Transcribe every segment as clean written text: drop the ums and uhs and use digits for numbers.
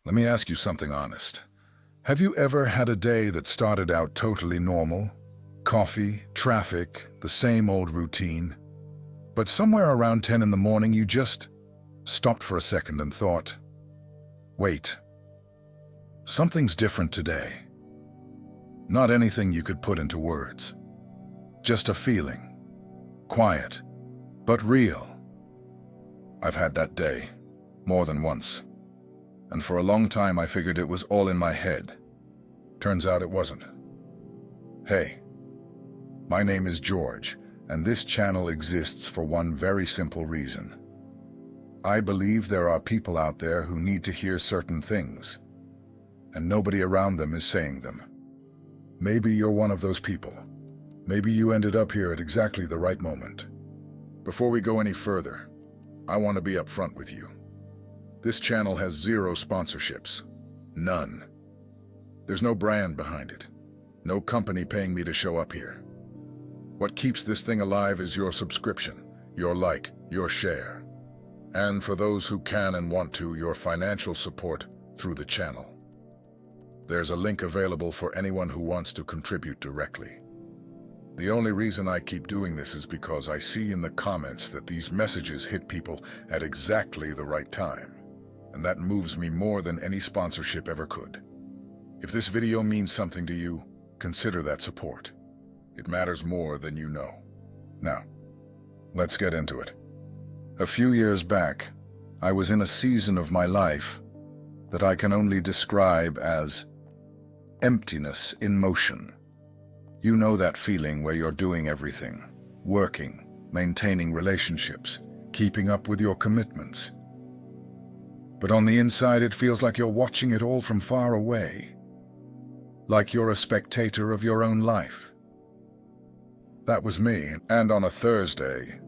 Let me ask you something honest. Have you ever had a day that started out totally normal? Coffee, traffic, the same old routine. But somewhere around 10 in the morning you just stopped for a second and thought, wait, something's different today. Not anything you could put into words. Just a feeling. Quiet, but real. I've had that day, more than once. And for a long time I figured it was all in my head. Turns out it wasn't. Hey, my name is George, and this channel exists for one very simple reason. I believe there are people out there who need to hear certain things, and nobody around them is saying them. Maybe you're one of those people. Maybe you ended up here at exactly the right moment. Before we go any further, I want to be upfront with you. This channel has zero sponsorships. None. There's no brand behind it. No company paying me to show up here. What keeps this thing alive is your subscription, your like, your share. And for those who can and want to, your financial support through the channel. There's a link available for anyone who wants to contribute directly. The only reason I keep doing this is because I see in the comments that these messages hit people at exactly the right time. And that moves me more than any sponsorship ever could. If this video means something to you, consider that support. It matters more than you know. Now, let's get into it. A few years back, I was in a season of my life that I can only describe as emptiness in motion. You know that feeling where you're doing everything, working, maintaining relationships, keeping up with your commitments. But on the inside, it feels like you're watching it all from far away. Like you're a spectator of your own life. That was me, and on a Thursday,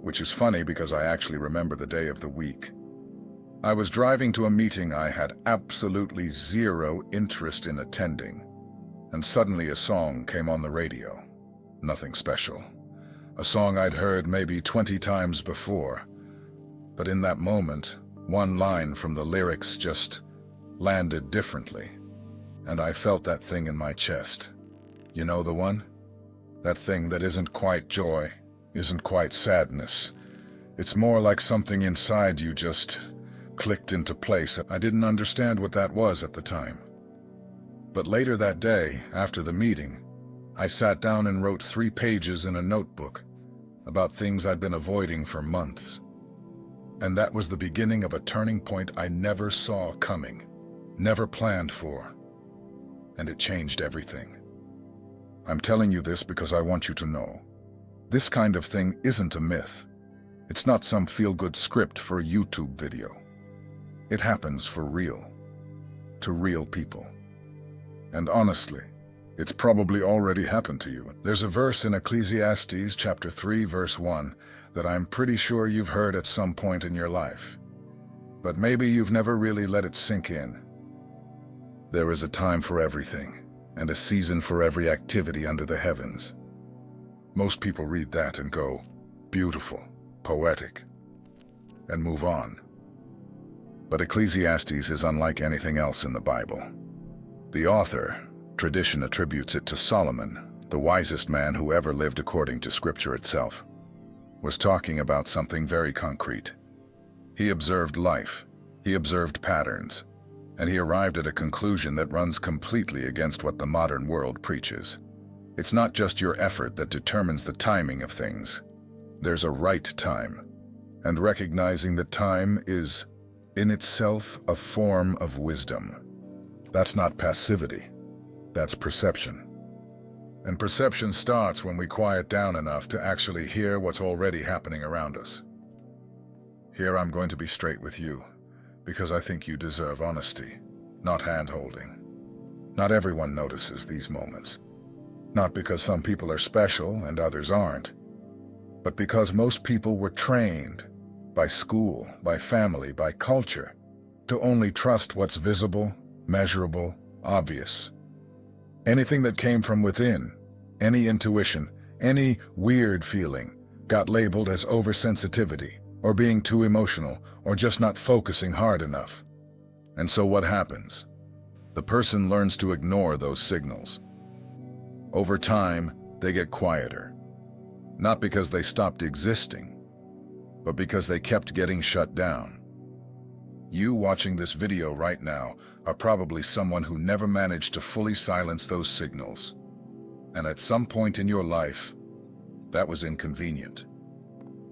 which is funny because I actually remember the day of the week. I was driving to a meeting I had absolutely zero interest in attending, and suddenly a song came on the radio. Nothing special. A song I'd heard maybe 20 times before, but in that moment, one line from the lyrics just landed differently, and I felt that thing in my chest. You know the one? That thing that isn't quite joy, isn't quite sadness. It's more like something inside you just clicked into place. I didn't understand what that was at the time. But later that day, after the meeting, I sat down and wrote 3 pages in a notebook about things I'd been avoiding for months. And that was the beginning of a turning point I never saw coming, never planned for. And it changed everything. I'm telling you this because I want you to know. This kind of thing isn't a myth. It's not some feel-good script for a YouTube video. It happens for real, to real people. And honestly, it's probably already happened to you. There's a verse in Ecclesiastes chapter 3, verse 1, that I'm pretty sure you've heard at some point in your life. But maybe you've never really let it sink in. There is a time for everything, and a season for every activity under the heavens. Most people read that and go, beautiful, poetic, and move on. But Ecclesiastes is unlike anything else in the Bible. The author, tradition attributes it to Solomon, the wisest man who ever lived according to Scripture itself, was talking about something very concrete. He observed life, he observed patterns, and he arrived at a conclusion that runs completely against what the modern world preaches. It's not just your effort that determines the timing of things. There's a right time, and recognizing that time is, in itself, a form of wisdom. That's not passivity, that's perception. And perception starts when we quiet down enough to actually hear what's already happening around us. Here I'm going to be straight with you, because I think you deserve honesty, not hand-holding. Not everyone notices these moments. Not because some people are special and others aren't, but because most people were trained, by school, by family, by culture, to only trust what's visible, measurable, obvious. Anything that came from within, any intuition, any weird feeling, got labeled as oversensitivity, or being too emotional, or just not focusing hard enough. And so what happens? The person learns to ignore those signals. Over time, they get quieter. Not because they stopped existing, but because they kept getting shut down. You watching this video right now are probably someone who never managed to fully silence those signals. And at some point in your life, that was inconvenient.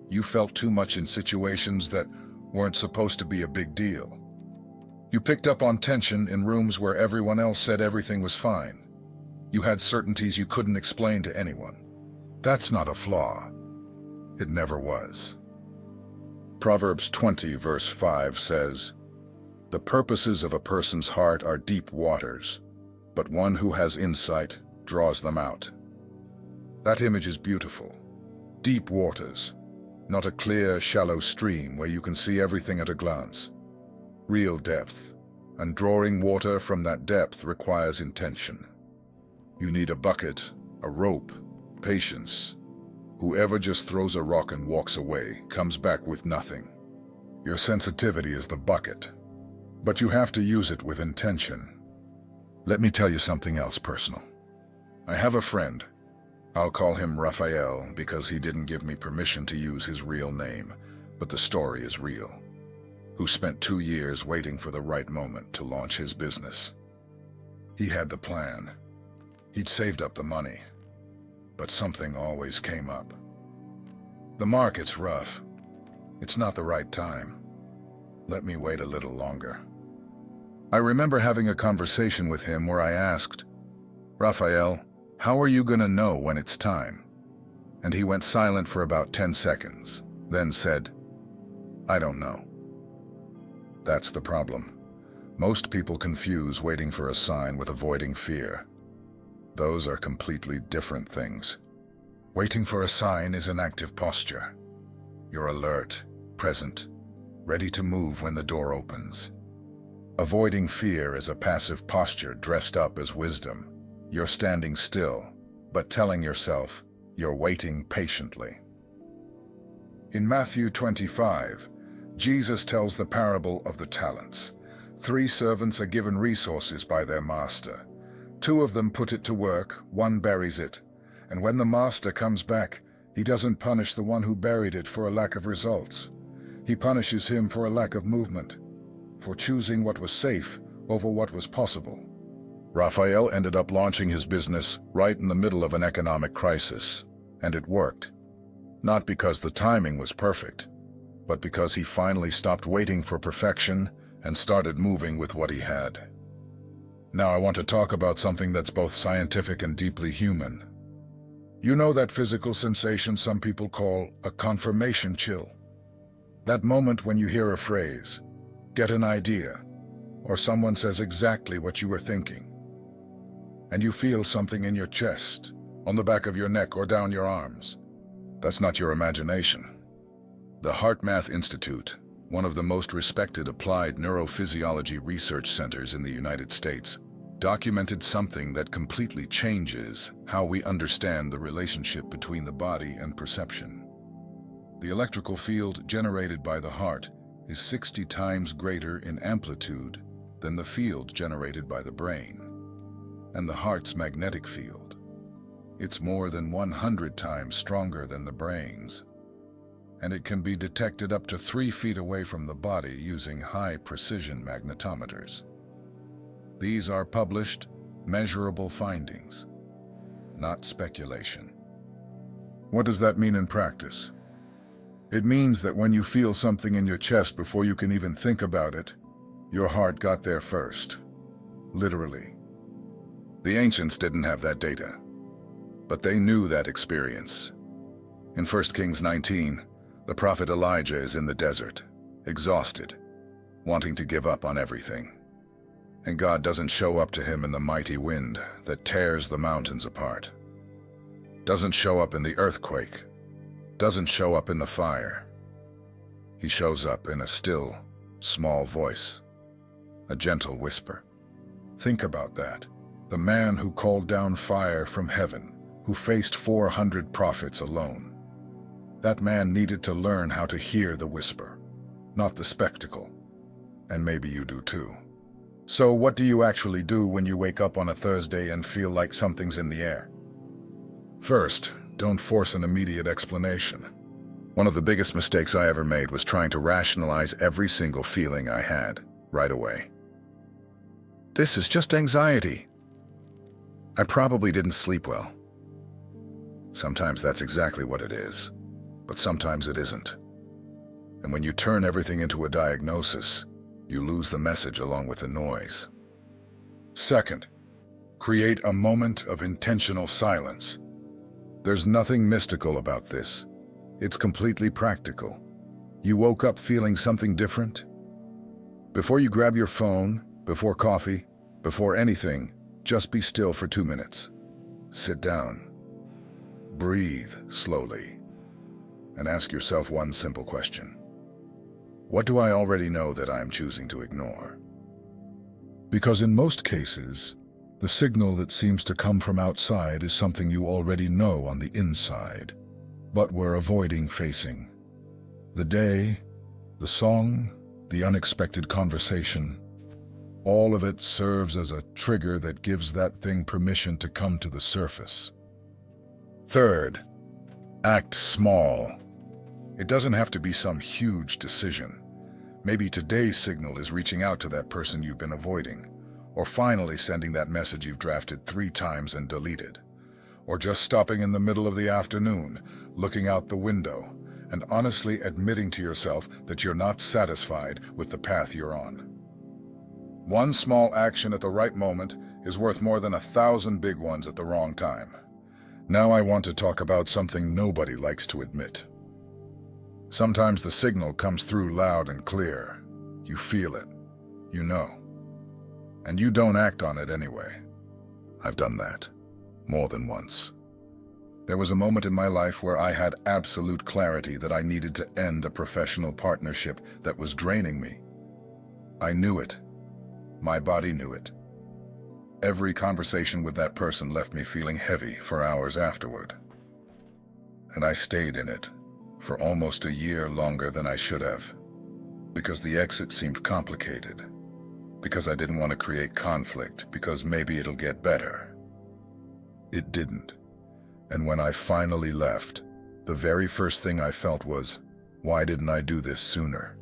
You felt too much in situations that weren't supposed to be a big deal. You picked up on tension in rooms where everyone else said everything was fine. You had certainties you couldn't explain to anyone. That's not a flaw. It never was. Proverbs 20, verse 5 says, "The purposes of a person's heart are deep waters, but one who has insight draws them out." That image is beautiful. Deep waters, not a clear, shallow stream where you can see everything at a glance. Real depth, and drawing water from that depth requires intention. You need a bucket, a rope, patience. Whoever just throws a rock and walks away comes back with nothing. Your sensitivity is the bucket, but you have to use it with intention. Let me tell you something else personal. I have a friend. I'll call him Raphael because he didn't give me permission to use his real name, but the story is real. Who spent 2 years waiting for the right moment to launch his business. He had the plan. He'd saved up the money, but something always came up. The market's rough. It's not the right time. Let me wait a little longer. I remember having a conversation with him where I asked, "Raphael, how are you gonna know when it's time?" And he went silent for about 10 seconds, then said, "I don't know." That's the problem. Most people confuse waiting for a sign with avoiding fear. Those are completely different things. Waiting for a sign is an active posture. You're alert, present, ready to move when the door opens. Avoiding fear is a passive posture dressed up as wisdom. You're standing still, but telling yourself you're waiting patiently. In Matthew 25, Jesus tells the parable of the talents. 3 servants are given resources by their master. 2 of them put it to work, 1 buries it, and when the master comes back, he doesn't punish the one who buried it for a lack of results. He punishes him for a lack of movement, for choosing what was safe over what was possible. Raphael ended up launching his business right in the middle of an economic crisis, and it worked. Not because the timing was perfect, but because he finally stopped waiting for perfection and started moving with what he had. Now I want to talk about something that's both scientific and deeply human. You know that physical sensation some people call a confirmation chill? That moment when you hear a phrase, get an idea, or someone says exactly what you were thinking, and you feel something in your chest, on the back of your neck or down your arms. That's not your imagination. The HeartMath Institute, one of the most respected applied neurophysiology research centers in the United States, documented something that completely changes how we understand the relationship between the body and perception. The electrical field generated by the heart is 60 times greater in amplitude than the field generated by the brain. And the heart's magnetic field, it's more than 100 times stronger than the brain's. And it can be detected up to 3 feet away from the body using high-precision magnetometers. These are published, measurable findings, not speculation. What does that mean in practice? It means that when you feel something in your chest before you can even think about it, your heart got there first, literally. The ancients didn't have that data, but they knew that experience. In 1 Kings 19, the prophet Elijah is in the desert, exhausted, wanting to give up on everything. And God doesn't show up to him in the mighty wind that tears the mountains apart. Doesn't show up in the earthquake. Doesn't show up in the fire. He shows up in a still, small voice, a gentle whisper. Think about that. The man who called down fire from heaven, who faced 400 prophets alone. That man needed to learn how to hear the whisper, not the spectacle. And maybe you do too. So what do you actually do when you wake up on a Thursday and feel like something's in the air? First, don't force an immediate explanation. One of the biggest mistakes I ever made was trying to rationalize every single feeling I had right away. This is just anxiety. I probably didn't sleep well. Sometimes that's exactly what it is, but sometimes it isn't. And when you turn everything into a diagnosis, you lose the message along with the noise. Second, create a moment of intentional silence. There's nothing mystical about this. It's completely practical. You woke up feeling something different? Before you grab your phone, before coffee, before anything, just be still for 2 minutes. Sit down. Breathe slowly. And ask yourself one simple question. What do I already know that I am choosing to ignore? Because in most cases, the signal that seems to come from outside is something you already know on the inside, but we're avoiding facing. The day, the song, the unexpected conversation, all of it serves as a trigger that gives that thing permission to come to the surface. Third, act small. It doesn't have to be some huge decision. Maybe today's signal is reaching out to that person you've been avoiding, or finally sending that message you've drafted 3 times and deleted, or just stopping in the middle of the afternoon, looking out the window, and honestly admitting to yourself that you're not satisfied with the path you're on. One small action at the right moment is worth more than 1,000 big ones at the wrong time. Now I want to talk about something nobody likes to admit. Sometimes the signal comes through loud and clear. You feel it. You know. And you don't act on it anyway. I've done that. More than once. There was a moment in my life where I had absolute clarity that I needed to end a professional partnership that was draining me. I knew it. My body knew it. Every conversation with that person left me feeling heavy for hours afterward. And I stayed in it for almost a year longer than I should have, because the exit seemed complicated, because I didn't want to create conflict, because maybe it'll get better. It didn't. And when I finally left, the very first thing I felt was, why didn't I do this sooner?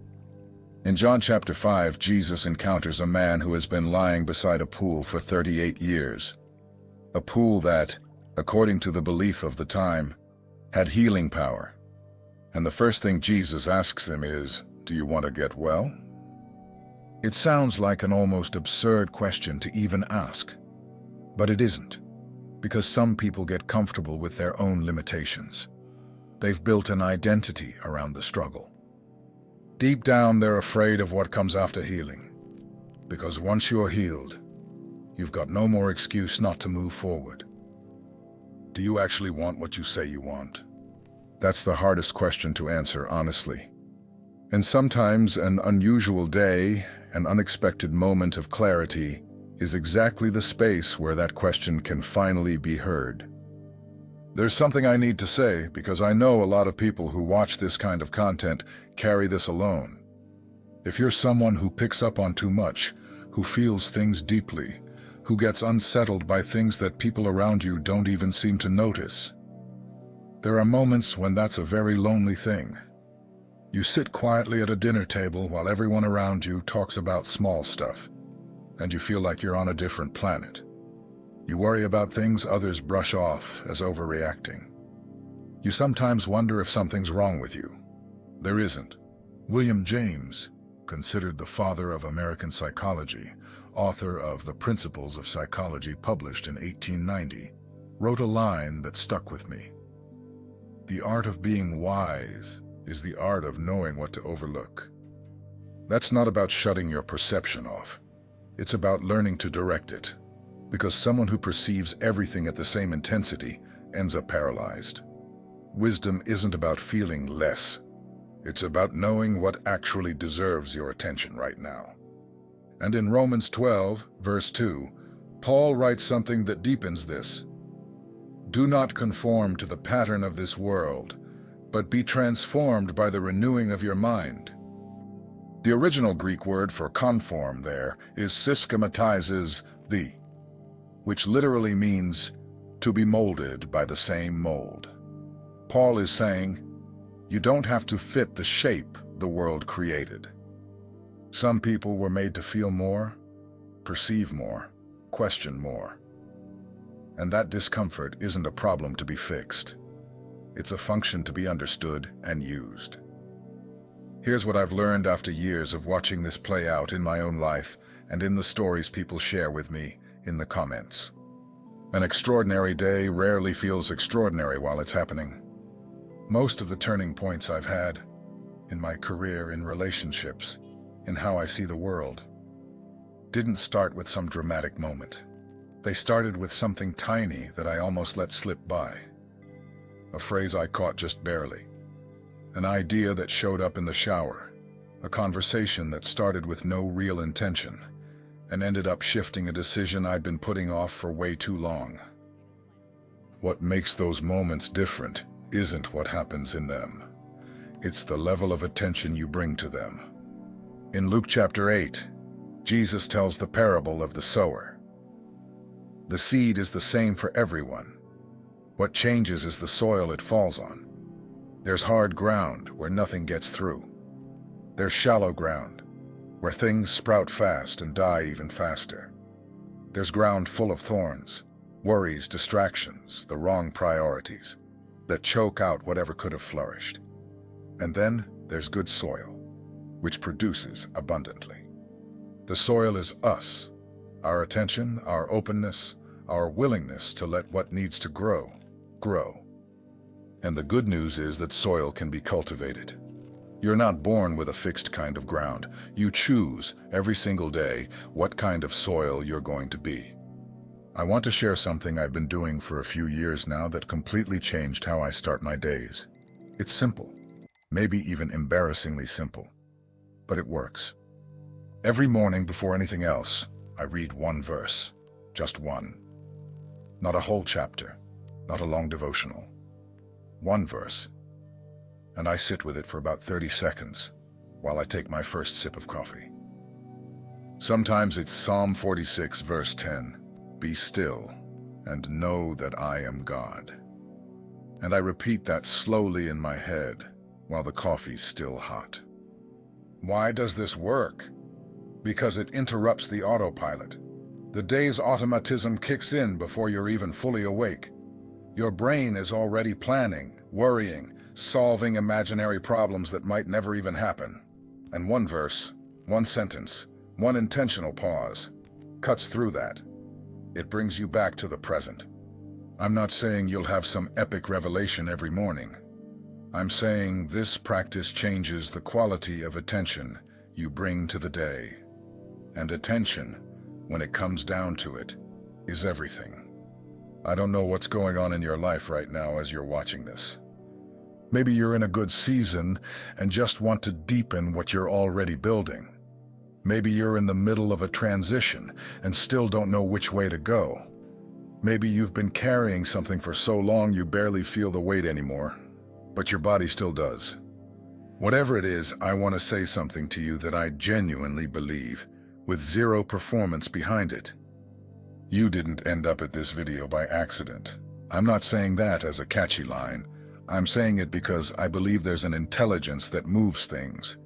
In John chapter 5, Jesus encounters a man who has been lying beside a pool for 38 years. A pool that, according to the belief of the time, had healing power. And the first thing Jesus asks him is, do you want to get well? It sounds like an almost absurd question to even ask. But it isn't, because some people get comfortable with their own limitations. They've built an identity around the struggle. Deep down, they're afraid of what comes after healing. Because once you're healed, you've got no more excuse not to move forward. Do you actually want what you say you want? That's the hardest question to answer, honestly. And sometimes an unusual day, an unexpected moment of clarity, is exactly the space where that question can finally be heard. There's something I need to say, because I know a lot of people who watch this kind of content carry this alone. If you're someone who picks up on too much, who feels things deeply, who gets unsettled by things that people around you don't even seem to notice, there are moments when that's a very lonely thing. You sit quietly at a dinner table while everyone around you talks about small stuff, and you feel like you're on a different planet. You worry about things others brush off as overreacting. You sometimes wonder if something's wrong with you. There isn't. William James, considered the father of American psychology, author of The Principles of Psychology published in 1890, wrote a line that stuck with me. The art of being wise is the art of knowing what to overlook. That's not about shutting your perception off. It's about learning to direct it, because someone who perceives everything at the same intensity ends up paralyzed. Wisdom isn't about feeling less. It's about knowing what actually deserves your attention right now. And in Romans 12, verse 2, Paul writes something that deepens this. Do not conform to the pattern of this world, but be transformed by the renewing of your mind. The original Greek word for conform there is syschematizes thee, which literally means to be molded by the same mold. Paul is saying, you don't have to fit the shape the world created. Some people were made to feel more, perceive more, question more. And that discomfort isn't a problem to be fixed. It's a function to be understood and used. Here's what I've learned after years of watching this play out in my own life and in the stories people share with me in the comments. An extraordinary day rarely feels extraordinary while it's happening. Most of the turning points I've had in my career, in relationships, in how I see the world, didn't start with some dramatic moment. They started with something tiny that I almost let slip by. A phrase I caught just barely. An idea that showed up in the shower. A conversation that started with no real intention and ended up shifting a decision I'd been putting off for way too long. What makes those moments different isn't what happens in them. It's the level of attention you bring to them. In Luke chapter 8, Jesus tells the parable of the sower. The seed is the same for everyone. What changes is the soil it falls on. There's hard ground where nothing gets through. There's shallow ground where things sprout fast and die even faster. There's ground full of thorns, worries, distractions, the wrong priorities that choke out whatever could have flourished. And then there's good soil, which produces abundantly. The soil is us, our attention, our openness, our willingness to let what needs to grow, grow. And the good news is that soil can be cultivated. You're not born with a fixed kind of ground. You choose every single day what kind of soil you're going to be. I want to share something I've been doing for a few years now that completely changed how I start my days. It's simple, maybe even embarrassingly simple, but it works. Every morning before anything else, I read one verse, just one. Not a whole chapter, not a long devotional. One verse. And I sit with it for about 30 seconds while I take my first sip of coffee. Sometimes it's Psalm 46, verse 10. Be still and know that I am God. And I repeat that slowly in my head while the coffee's still hot. Why does this work? Because it interrupts the autopilot. The day's automatism kicks in before you're even fully awake. Your brain is already planning, worrying, solving imaginary problems that might never even happen. And one verse, one sentence, one intentional pause cuts through that. It brings you back to the present. I'm not saying you'll have some epic revelation every morning. I'm saying this practice changes the quality of attention you bring to the day. And attention, when it comes down to it, is everything. I don't know what's going on in your life right now as you're watching this. Maybe you're in a good season and just want to deepen what you're already building. Maybe you're in the middle of a transition and still don't know which way to go. Maybe you've been carrying something for so long you barely feel the weight anymore, but your body still does. Whatever it is, I want to say something to you that I genuinely believe, with zero performance behind it. You didn't end up at this video by accident. I'm not saying that as a catchy line. I'm saying it because I believe there's an intelligence that moves things.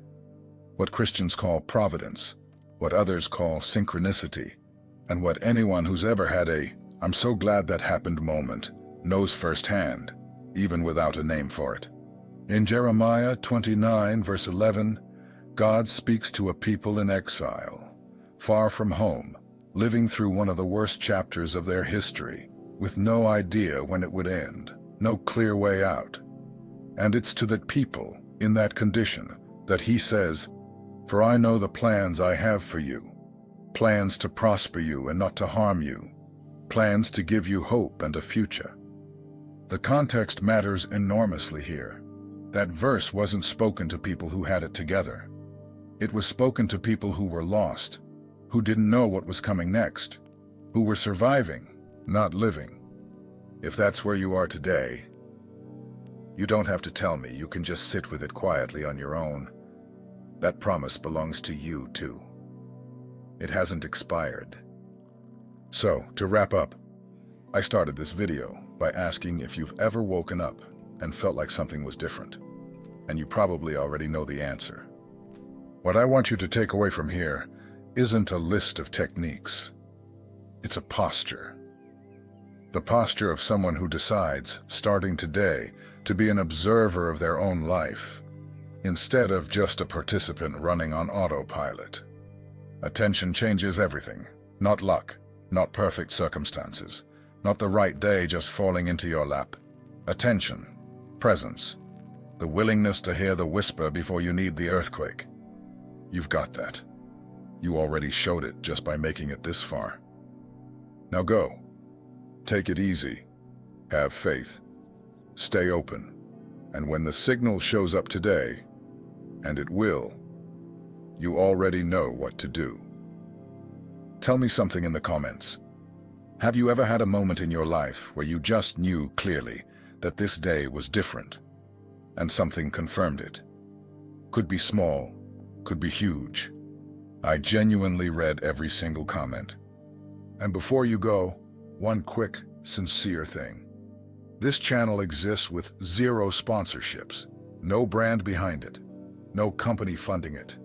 What Christians call providence, what others call synchronicity, and what anyone who's ever had a "I'm so glad that happened" moment knows firsthand, even without a name for it. In Jeremiah 29, verse 11, God speaks to a people in exile, far from home, living through one of the worst chapters of their history, with no idea when it would end, no clear way out. And it's to that people, in that condition, that he says, "For I know the plans I have for you, plans to prosper you and not to harm you, plans to give you hope and a future." The context matters enormously here. That verse wasn't spoken to people who had it together. It was spoken to people who were lost, who didn't know what was coming next, who were surviving, not living. If that's where you are today, you don't have to tell me. You can just sit with it quietly on your own. That promise belongs to you too. It hasn't expired. So, to wrap up, I started this video by asking if you've ever woken up and felt like something was different. And you probably already know the answer. What I want you to take away from here isn't a list of techniques. It's a posture. The posture of someone who decides, starting today, to be an observer of their own life, instead of just a participant running on autopilot. Attention changes everything. Not luck, not perfect circumstances, not the right day just falling into your lap. Attention, presence, the willingness to hear the whisper before you need the earthquake. You've got that. You already showed it just by making it this far. Now go. Take it easy. Have faith. Stay open. And when the signal shows up today, and it will, you already know what to do. Tell me something in the comments. Have you ever had a moment in your life where you just knew clearly that this day was different, and something confirmed it? Could be small, could be huge. I genuinely read every single comment. And before you go, one quick, sincere thing. This channel exists with 0 sponsorships, no brand behind it, no company funding it.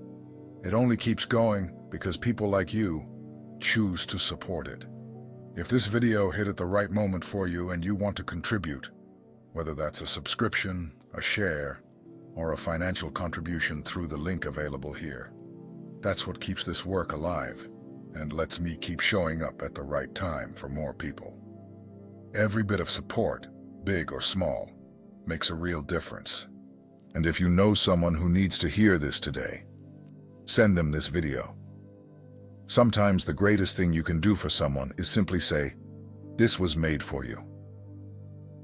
It only keeps going because people like you choose to support it. If this video hit at the right moment for you and you want to contribute, whether that's a subscription, a share, or a financial contribution through the link available here, that's what keeps this work alive and lets me keep showing up at the right time for more people. Every bit of support, big or small, makes a real difference. And if you know someone who needs to hear this today, send them this video. Sometimes the greatest thing you can do for someone is simply say, "This was made for you."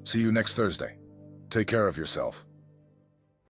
See you next Thursday. Take care of yourself.